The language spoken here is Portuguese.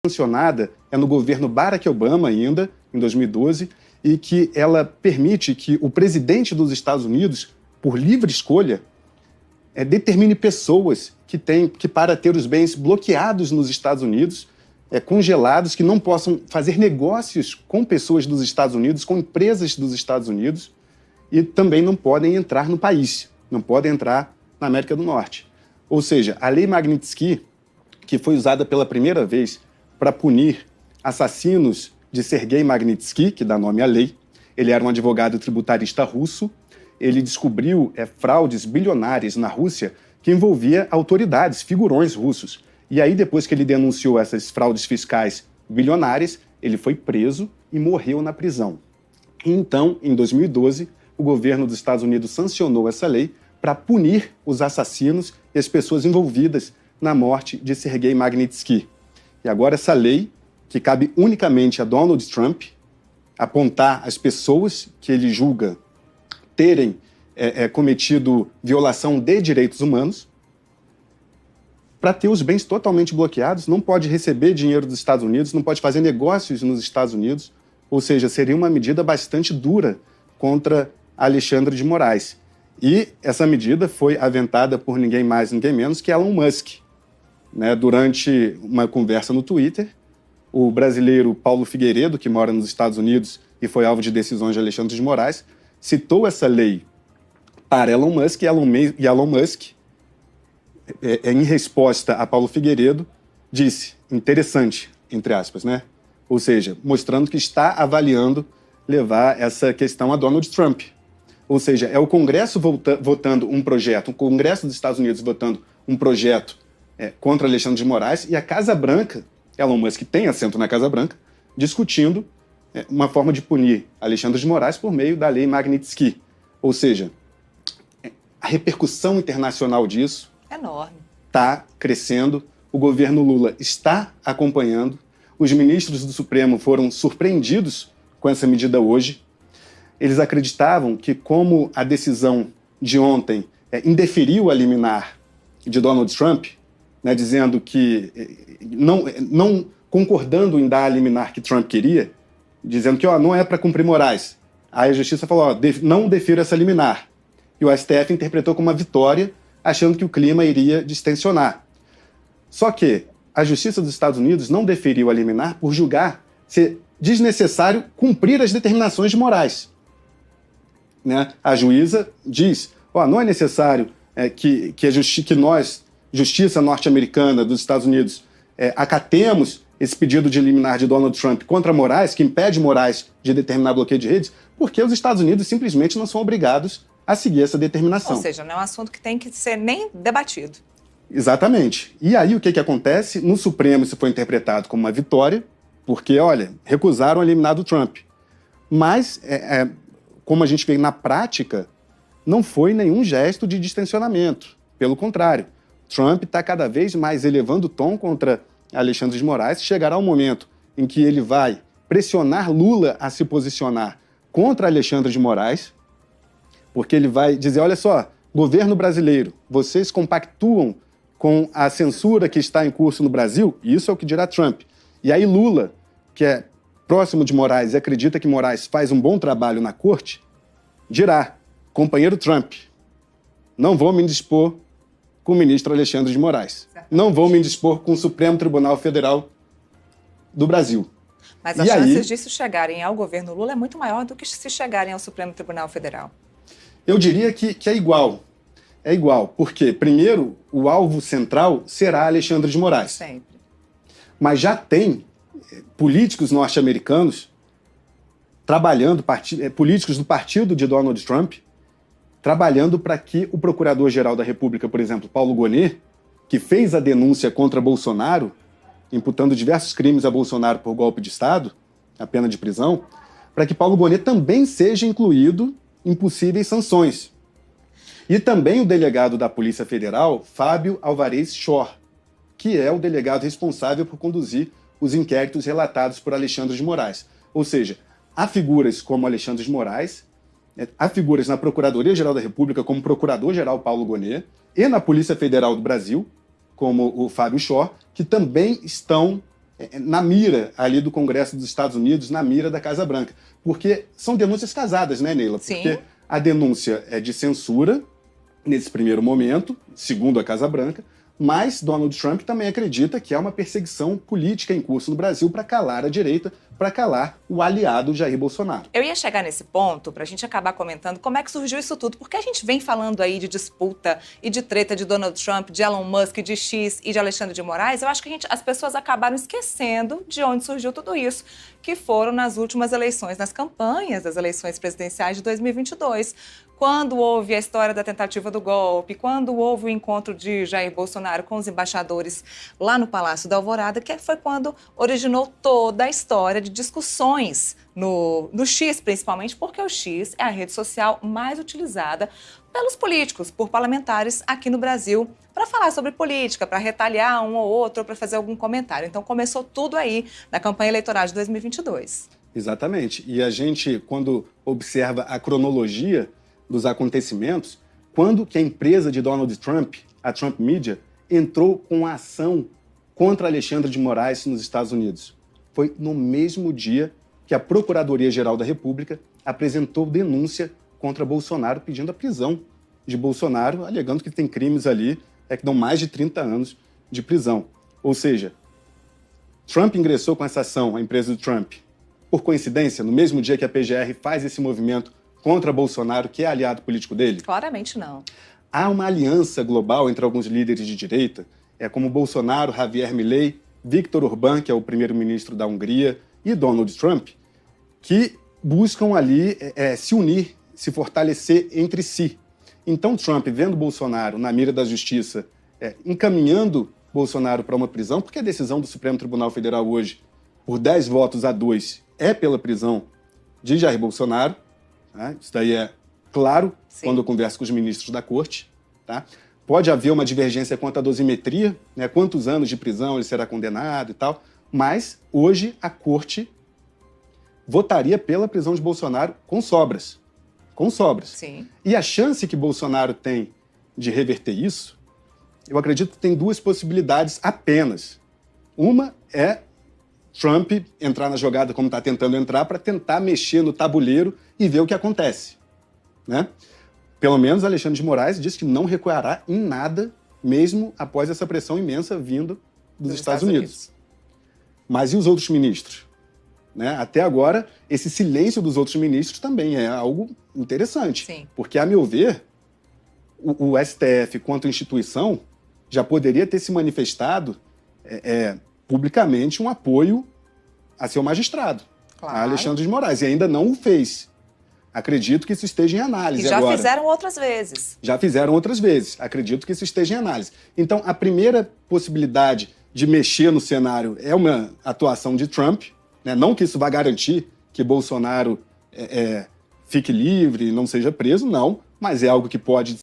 sancionada é no governo Barack Obama ainda, em 2012, e que ela permite que o presidente dos Estados Unidos, por livre escolha, determine pessoas que para ter os bens bloqueados nos Estados Unidos, congelados, que não possam fazer negócios com pessoas dos Estados Unidos, com empresas dos Estados Unidos, e também não podem entrar no país, não podem entrar na América do Norte. Ou seja, a Lei Magnitsky, que foi usada pela primeira vez para punir assassinos de Sergei Magnitsky, que dá nome à lei. Ele era um advogado tributarista russo. Ele descobriu fraudes bilionárias na Rússia que envolvia autoridades, figurões russos. E aí, depois que ele denunciou essas fraudes fiscais bilionárias, ele foi preso e morreu na prisão. E então, em 2012, o governo dos Estados Unidos sancionou essa lei para punir os assassinos e as pessoas envolvidas na morte de Sergei Magnitsky. E agora essa lei, que cabe unicamente a Donald Trump, apontar as pessoas que ele julga terem cometido violação de direitos humanos, para ter os bens totalmente bloqueados, não pode receber dinheiro dos Estados Unidos, não pode fazer negócios nos Estados Unidos, ou seja, seria uma medida bastante dura contra Alexandre de Moraes. E essa medida foi aventada por ninguém mais, ninguém menos que Elon Musk. Durante uma conversa no Twitter, o brasileiro Paulo Figueiredo, que mora nos Estados Unidos e foi alvo de decisões de Alexandre de Moraes, citou essa lei para Elon Musk, e Elon Musk, em resposta a Paulo Figueiredo, disse, interessante, entre aspas, ou seja, mostrando que está avaliando levar essa questão a Donald Trump. Ou seja, é o Congresso votando um projeto, o Congresso dos Estados Unidos votando um projeto contra Alexandre de Moraes, e a Casa Branca, Elon Musk tem assento na Casa Branca, discutindo uma forma de punir Alexandre de Moraes por meio da Lei Magnitsky. Ou seja, a repercussão internacional disso está crescendo, o governo Lula está acompanhando, os ministros do Supremo foram surpreendidos com essa medida hoje. Eles acreditavam que, como a decisão de ontem indeferiu a liminar de Donald Trump, dizendo que, não concordando em dar a liminar que Trump queria, dizendo que não é para cumprir Moraes. Aí a Justiça falou, não defiro essa liminar. E o STF interpretou como uma vitória, achando que o clima iria distensionar. Só que a Justiça dos Estados Unidos não deferiu a liminar por julgar ser desnecessário cumprir as determinações de Moraes. A juíza diz, não é necessário que nós, Justiça norte-americana dos Estados Unidos, acatemos esse pedido de liminar de Donald Trump contra Moraes, que impede Moraes de determinar bloqueio de redes, porque os Estados Unidos simplesmente não são obrigados a seguir essa determinação. Ou seja, não é um assunto que tem que ser nem debatido. Exatamente. E aí o que acontece? No Supremo isso foi interpretado como uma vitória, porque, recusaram a liminar do Trump. Mas, como a gente vê na prática, não foi nenhum gesto de distensionamento. Pelo contrário, Trump está cada vez mais elevando o tom contra Alexandre de Moraes. Chegará um momento em que ele vai pressionar Lula a se posicionar contra Alexandre de Moraes, porque ele vai dizer, olha só, governo brasileiro, vocês compactuam com a censura que está em curso no Brasil? Isso é o que dirá Trump. E aí Lula, que é próximo de Moraes e acredita que Moraes faz um bom trabalho na corte, dirá, companheiro Trump, não vou me indispor com o ministro Alexandre de Moraes. Não vou me indispor com o Supremo Tribunal Federal do Brasil. Mas as chances disso chegarem ao governo Lula é muito maior do que se chegarem ao Supremo Tribunal Federal. Eu diria que é igual. É igual, porque, primeiro, o alvo central será Alexandre de Moraes. Sempre. Mas já tem políticos norte-americanos trabalhando, políticos do partido de Donald Trump, trabalhando para que o Procurador-Geral da República, por exemplo, Paulo Gonet, que fez a denúncia contra Bolsonaro, imputando diversos crimes a Bolsonaro por golpe de Estado, a pena de prisão, para que Paulo Gonet também seja incluído em possíveis sanções. E também o delegado da Polícia Federal, Fábio Alvarez Shor, que é o delegado responsável por conduzir os inquéritos relatados por Alexandre de Moraes. Ou seja, há figuras como Alexandre de Moraes, há figuras na Procuradoria-Geral da República, como Procurador-Geral Paulo Gonet, e na Polícia Federal do Brasil, como o Fábio Shor, que também estão na mira ali do Congresso dos Estados Unidos, na mira da Casa Branca. Porque são denúncias casadas, né, Neila? Porque Sim. a denúncia é de censura, nesse primeiro momento, segundo a Casa Branca, mas Donald Trump também acredita que há uma perseguição política em curso no Brasil para calar a direita, para calar o aliado Jair Bolsonaro. Eu ia chegar nesse ponto para a gente acabar comentando como é que surgiu isso tudo, porque a gente vem falando aí de disputa e de treta de Donald Trump, de Elon Musk, de X e de Alexandre de Moraes. Eu acho que as pessoas acabaram esquecendo de onde surgiu tudo isso, que foram nas últimas eleições, nas campanhas das eleições presidenciais de 2022. Quando houve a história da tentativa do golpe, quando houve o encontro de Jair Bolsonaro com os embaixadores lá no Palácio da Alvorada, que foi quando originou toda a história de discussões no X, principalmente, porque o X é a rede social mais utilizada pelos políticos, por parlamentares aqui no Brasil, para falar sobre política, para retaliar um ou outro, para fazer algum comentário. Então começou tudo aí na campanha eleitoral de 2022. Exatamente. E a gente, quando observa a cronologia dos acontecimentos, quando que a empresa de Donald Trump, a Trump Media, entrou com a ação contra Alexandre de Moraes nos Estados Unidos? Foi no mesmo dia que a Procuradoria-Geral da República apresentou denúncia contra Bolsonaro, pedindo a prisão de Bolsonaro, alegando que tem crimes ali que dão mais de 30 anos de prisão. Ou seja, Trump ingressou com essa ação, a empresa do Trump, por coincidência, no mesmo dia que a PGR faz esse movimento contra Bolsonaro, que é aliado político dele? Claramente não. Há uma aliança global entre alguns líderes de direita, como Bolsonaro, Javier Milei, Viktor Orbán, que é o primeiro-ministro da Hungria, e Donald Trump, que buscam ali se unir, se fortalecer entre si. Então Trump, vendo Bolsonaro na mira da justiça, encaminhando Bolsonaro para uma prisão, porque a decisão do Supremo Tribunal Federal hoje, por 10 votos a 2, é pela prisão de Jair Bolsonaro. Tá? Isso daí é claro. Sim. Quando eu converso com os ministros da corte. Tá? Pode haver uma divergência quanto à dosimetria, né? Quantos anos de prisão ele será condenado e tal, mas hoje a corte votaria pela prisão de Bolsonaro com sobras. Com sobras. Sim. E a chance que Bolsonaro tem de reverter isso, eu acredito que tem duas possibilidades apenas. Uma é Trump entrar na jogada como está tentando entrar para tentar mexer no tabuleiro e ver o que acontece. Né? Pelo menos Alexandre de Moraes disse que não recuará em nada, mesmo após essa pressão imensa vindo dos Estados Unidos. Mas e os outros ministros? Né? Até agora, esse silêncio dos outros ministros também é algo interessante. Sim. Porque, a meu ver, o STF, quanto instituição, já poderia ter se manifestado publicamente um apoio a seu magistrado, claro, a Alexandre de Moraes, e ainda não o fez. Acredito que isso esteja em análise agora. E já fizeram outras vezes. Já fizeram outras vezes. Acredito que isso esteja em análise. Então, a primeira possibilidade de mexer no cenário é uma atuação de Trump, né? Não que isso vá garantir que Bolsonaro fique livre e não seja preso, não, mas é algo que pode